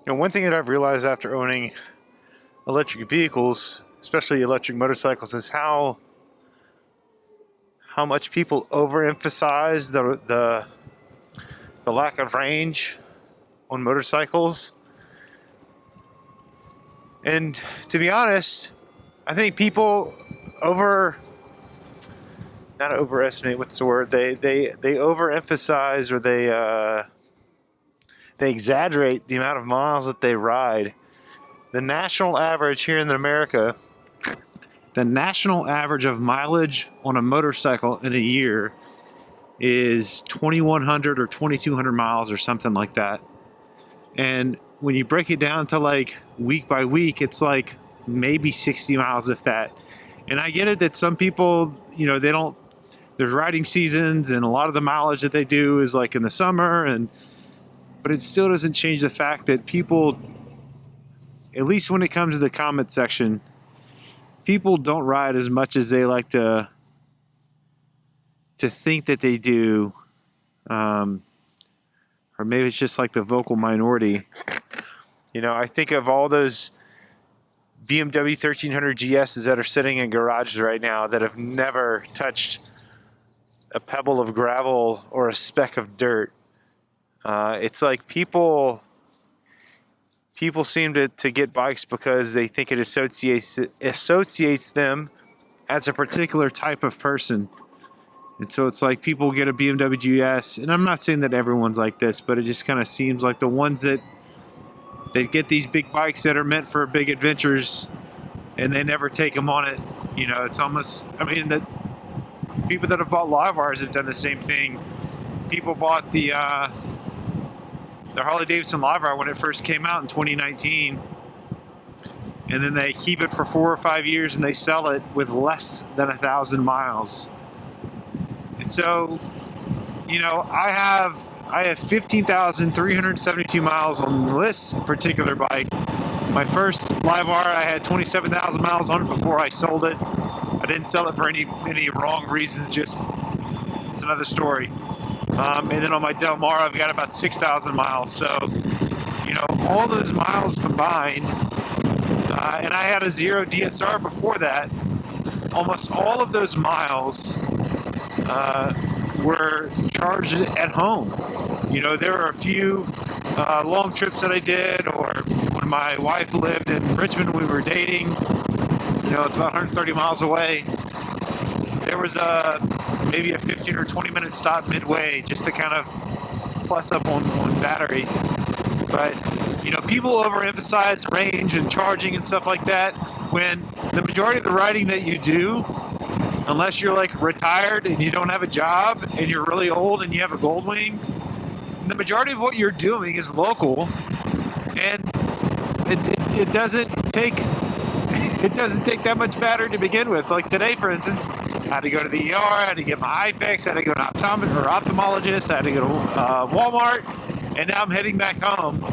One thing that I've realized after owning electric vehicles, especially electric motorcycles, is how much people overemphasize the lack of range on motorcycles. And to be honest, I think people over not overestimate, what's the word? They overemphasize, or they exaggerate the amount of miles that they ride. The national average here in America, the national average of mileage on a motorcycle in a year is 2,100 or 2,200 miles or something like that. And when you break it down to like week by week, it's like maybe 60 miles, if that. And I get it that some people, they don't, there's riding seasons, and a lot of the mileage that they do is like in the summer, but it still doesn't change the fact that people, at least when it comes to the comment section, people don't ride as much as they like to think that they do. Or maybe it's just like the vocal minority. I think of all those BMW 1300 GSs that are sitting in garages right now that have never touched a pebble of gravel or a speck of dirt. It's like people seem to get bikes because they think it associates them as a particular type of person. And so it's like people get a BMW GS, and I'm not saying that everyone's like this, but it just kind of seems like the ones that they get these big bikes that are meant for big adventures, and they never take them on it. It's almost, that people that have bought live wires have done the same thing. People bought the Harley Davidson live wire when it first came out in 2019, and then they keep it for 4 or 5 years and they sell it with less than 1,000 miles. And so, I have 15,372 miles on this particular bike. My first live wire, I had 27,000 miles on it before I sold it. I didn't sell it for any wrong reasons, just it's another story. And then on my Del Mar, I've got about 6,000 miles. So, all those miles combined, and I had a 0 DSR before that. Almost all of those miles were charged at home. There were a few long trips that I did, or when my wife lived in Richmond, we were dating. It's about 130 miles away. There was maybe a 15 or 20 minute stop midway just to kind of plus up on battery. But, people overemphasize range and charging and stuff like that, when the majority of the riding that you do, unless you're like retired and you don't have a job and you're really old and you have a gold wing, the majority of what you're doing is local, and it doesn't take that much battery to begin with. Like today, for instance, I had to go to the ER, I had to get my eye fixed, I had to go to an ophthalmologist, I had to go to Walmart, and now I'm heading back home.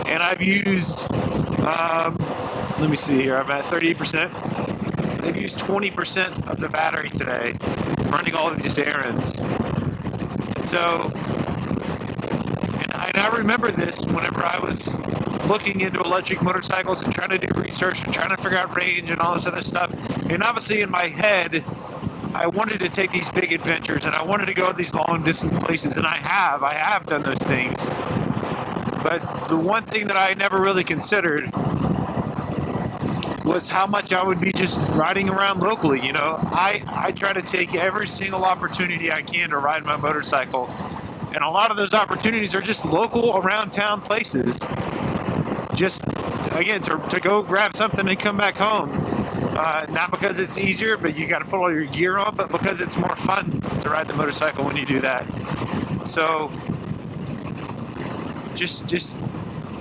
And I've used, let me see here, I'm at 38%. I've used 20% of the battery today running all of these errands. So, and I remember this whenever I was looking into electric motorcycles and trying to do research and trying to figure out range and all this other stuff. And obviously in my head, I wanted to take these big adventures, and I wanted to go to these long distance places, and I have done those things. But the one thing that I never really considered was how much I would be just riding around locally. I try to take every single opportunity I can to ride my motorcycle, and a lot of those opportunities are just local, around town places. Just, again, to go grab something and come back home. Not because it's easier, but you got to put all your gear on, but because it's more fun to ride the motorcycle when you do that. So, just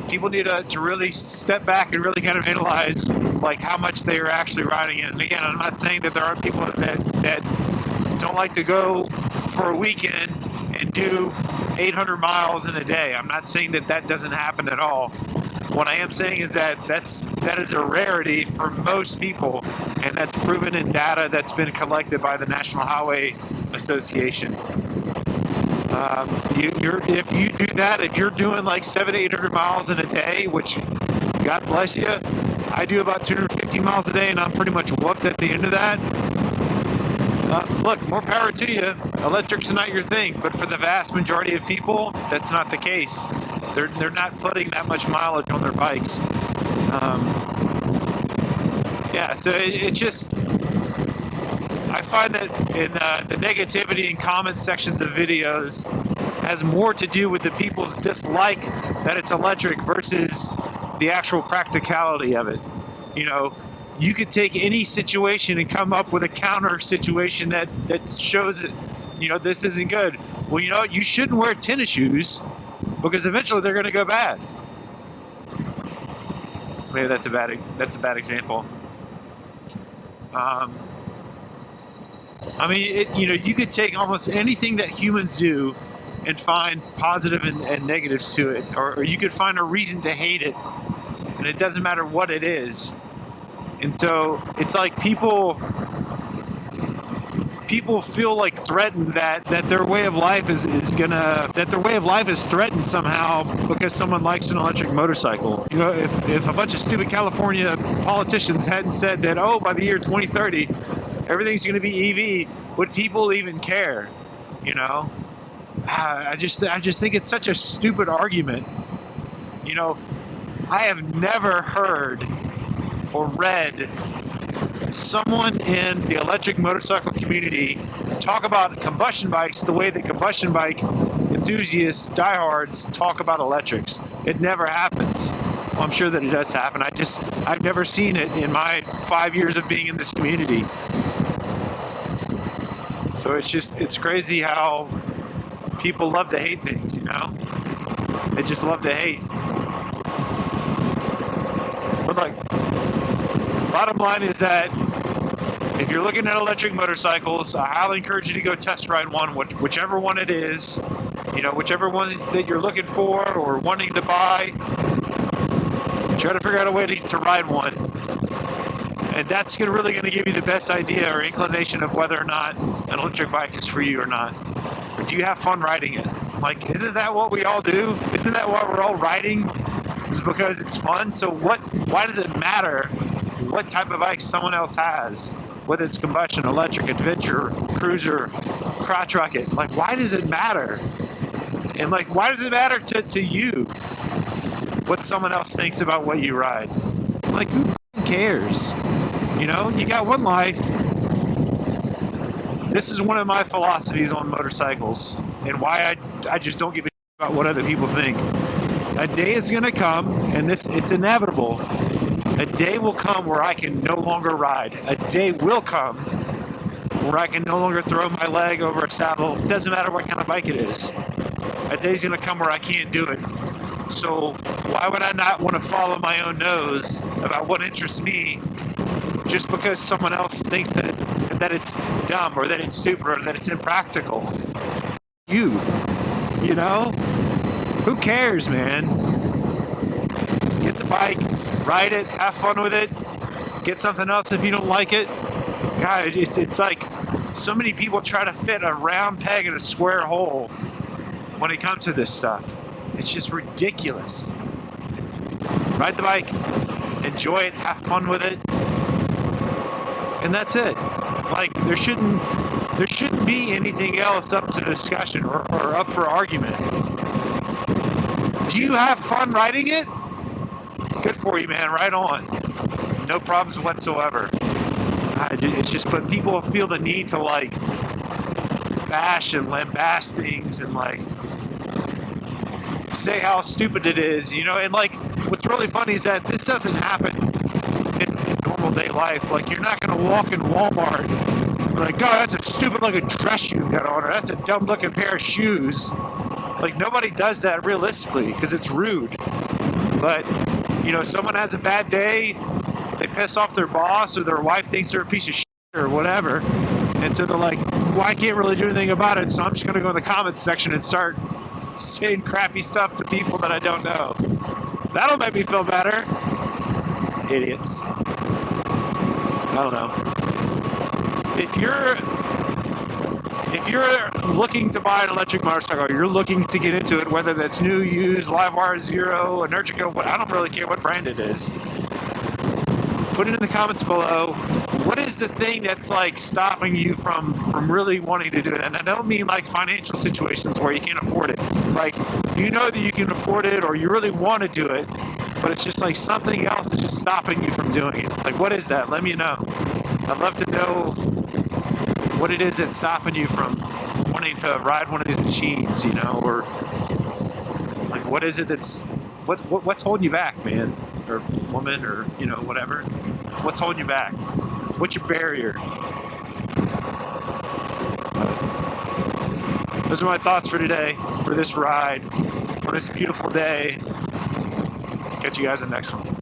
people need to really step back and really kind of analyze like how much they are actually riding it. And again, I'm not saying that there aren't people that don't like to go for a weekend and do 800 miles in a day. I'm not saying that doesn't happen at all. What I am saying is that is a rarity for most people, and that's proven in data that's been collected by the National Highway Association. If you do that, if you're doing like 700-800 miles in a day, which God bless you, I do about 250 miles a day, and I'm pretty much whooped at the end of that. Look, more power to you. Electric's not your thing, but for the vast majority of people, that's not the case. They're not putting that much mileage on their bikes. Yeah, so it's just, I find that in the negativity in comment sections of videos has more to do with the people's dislike that it's electric versus the actual practicality of it. You know, you could take any situation and come up with a counter situation that shows that, you know, this isn't good. Well, you know, you shouldn't wear tennis shoes because eventually they're going to go bad. Maybe that's a bad example. I mean, you know, you could take almost anything that humans do and find positive and negatives to it, or you could find a reason to hate it, and it doesn't matter what it is. And so it's like people feel like threatened that their way of life is threatened somehow because someone likes an electric motorcycle. You know, if a bunch of stupid California politicians hadn't said that, oh, by the year 2030 everything's going to be EV, would people even care? You know, I just think it's such a stupid argument. You know, I have never heard or read someone in the electric motorcycle community talk about combustion bikes the way that combustion bike enthusiasts, diehards, talk about electrics. It never happens. Well, I'm sure that it does happen. I've never seen it in my 5 years of being in this community. So it's crazy how people love to hate things, you know? They just love to hate. But like, bottom line is that if you're looking at electric motorcycles, I highly encourage you to go test ride one, whichever one it is, you know, whichever one that you're looking for or wanting to buy. Try to figure out a way to ride one. And that's really going to give you the best idea or inclination of whether or not an electric bike is for you or not. Or do you have fun riding it? Like, isn't that what we all do? Isn't that why we're all riding? It's because it's fun. So why does it matter what type of bike someone else has? Whether it's combustion, electric, adventure, cruiser, crotch rocket. Like, why does it matter? And like, why does it matter to you what someone else thinks about what you ride? Like, who cares? You know, you got one life. This is one of my philosophies on motorcycles and why I just don't give a shit about what other people think. A day is going to come, and it's inevitable. A day will come where I can no longer ride. A day will come where I can no longer throw my leg over a saddle. It doesn't matter what kind of bike it is. A day's going to come where I can't do it. So why would I not want to follow my own nose about what interests me just because someone else thinks that it's dumb or that it's stupid or that it's impractical? You know? Who cares, man? Get the bike, ride it, have fun with it, get something else if you don't like it. God, it's like so many people try to fit a round peg in a square hole when it comes to this stuff. It's just ridiculous. Ride the bike, enjoy it, have fun with it, and that's it. Like, there shouldn't be anything else up to discussion or up for argument. Do you have fun riding it? Good for you, man. Right on. No problems whatsoever. It's just, but people feel the need to like bash and lambast things and like say how stupid it is, you know. And like, what's really funny is that this doesn't happen in normal day life. Like, you're not gonna walk in Walmart and be like, God, that's a stupid looking dress you've got on, or that's a dumb looking pair of shoes. Like, nobody does that realistically because it's rude. But, you know, someone has a bad day, they piss off their boss or their wife thinks they're a piece of shit or whatever. And so they're like, well, I can't really do anything about it, so I'm just going to go in the comments section and start saying crappy stuff to people that I don't know. That'll make me feel better. Idiots. I don't know. If if you're looking to buy an electric motorcycle, you're looking to get into it, whether that's new, used, Livewire, Zero, Energica, I don't really care what brand it is. Put it in the comments below. What is the thing that's like stopping you from really wanting to do it? And I don't mean like financial situations where you can't afford it. Like, you know that you can afford it or you really want to do it, but it's just like something else is just stopping you from doing it. Like, what is that? Let me know. I'd love to know what it is that's stopping you from wanting to ride one of these machines, you know, or like what is it that's what's holding you back, man, or woman, or you know, whatever. What's holding you back? What's your barrier? Those are my thoughts for today, for this ride, for this beautiful day. Catch you guys in the next one.